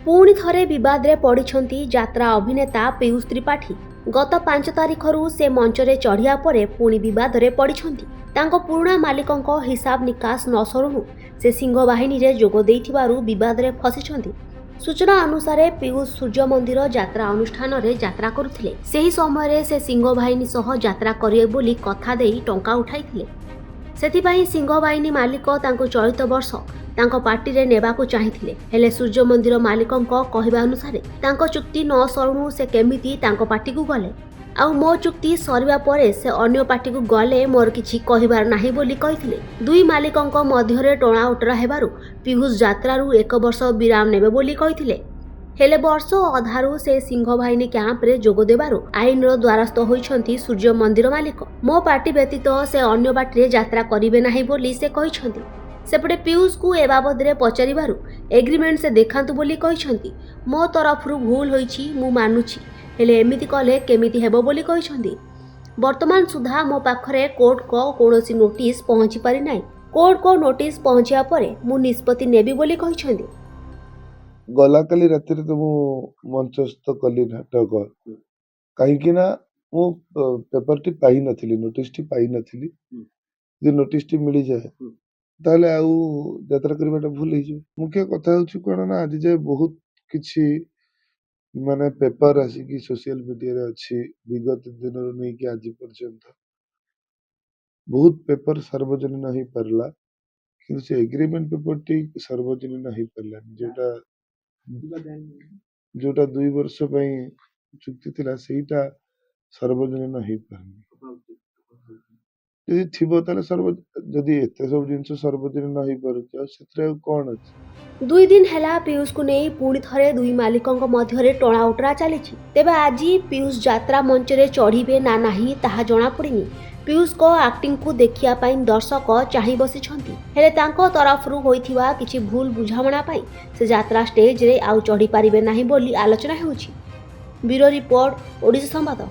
पुणी थरे विवाद रे पड़िछंती यात्रा अभिनेता पीयूष त्रिपाठी। गत 5 तारिखरू से मंचरे चढ़िया परे पुणी विवाद रे पड़िछंती। तांको पुराणा मालिकंको हिसाब निकास न सरुणु से सिंह बाहिनी रे जोग देइथिबारु विवाद रे फसिछंती। सूचना अनुसार पीयूष सूर्य मंदिर यात्रा अनुष्ठान रे यात्रा करुथिले। सेही समय से सिंह बाहिनी सह यात्रा करिए बोली कथा देई टंका उठाइथिले। सेथिपाई सिंह बाहिनी मालिक तांको चलित वर्ष तांको पार्टी रे नेबाकू चाहिथिले, हेले सूर्य मंदिर मालिकंको कहिबा अनुसार तांको चुक्ति न सरुणु से केमिति तांको पार्टी को गले। आउ मो चुक्ति सरिबा परे से अन्य पार्टी को गले मोर किछि कहिबार नाही बोली कहिथिले। दुई मालिकंको मध्यरे टणा उटरा हेबारु पीयूष यात्रारू 1 वर्ष विराम नेबे बोली कहिथिले। हेले वर्ष अधारू से सिंह बाहिनी कैंप रे जोग देबारु आईन रो द्वारस्थ होइछंती सूर्य मंदिर मालिक। मो पार्टी व्यतीत से अन्य पार्टी रे यात्रा करिवे नाही बोली से कहिछंती। सेपटे पीयूष को ए बाबद रे पचारिबारु एग्रीमेंट से देखांतु बोली कहिछंती। मो तरफरु भूल होइछि मु मानुछि, हेले एमिति कले केमिति हेबो बोली कहिछंती। वर्तमान सुधा मो पाखरे कोर्ट को कोनोसी नोटिस पहुंची पारि नाही। कोर्ट को नोटिस पहुंचिया परे मु निष्पत्ति नेबी बोली कहिछंती। गला काली राति तो मु मंचस्थ कली नाटक कहीं ना मु paper T pi नथिली, notice T pi नथिली। जे नोटिस टी मिली जाए ताले आउ यात्रा करबाटा भूल हो। मुख्य कथा होछि कोन ना आज जे बहुत किछि माने पेपर आसी कि सोशल मीडिया रे अछि विगत दिन रो नै कि आज पर्यंत बहुत पेपर सार्वजनिक नहीं परला, किंतु से एग्रीमेंट पेपर टी सार्वजनिक नहीं परला जोटा 2 वर्ष चुक्ति थिला सेटा सार्वजनिक नहीं पारनी। यदि थिबो ताले जदि एते सब जिंस सार्वजनिक नहीं पारुछ सेत्रे कोन अछि। 2 दिन हेला पीयूष को नहीं पुणी थरे दुई मालिकंक मध्यरे टणा उटरा चलीछि। तेबे आजी पीयूष यात्रा मंच रे चढ़िबे ना नाही ताहा जणा पड़िनी। पीयूष को एक्टिंग को देखिया पाई दर्शक चाहि बसिछंती, हेले तांको तरफरु होइथिबा किछि भूल बुझामणा पाई से यात्रा स्टेज रे आउ चढ़ी पारिबे नाही बोली आलोचना हेउछि। ब्यूरो रिपोर्ट, ओडिशा संवाद।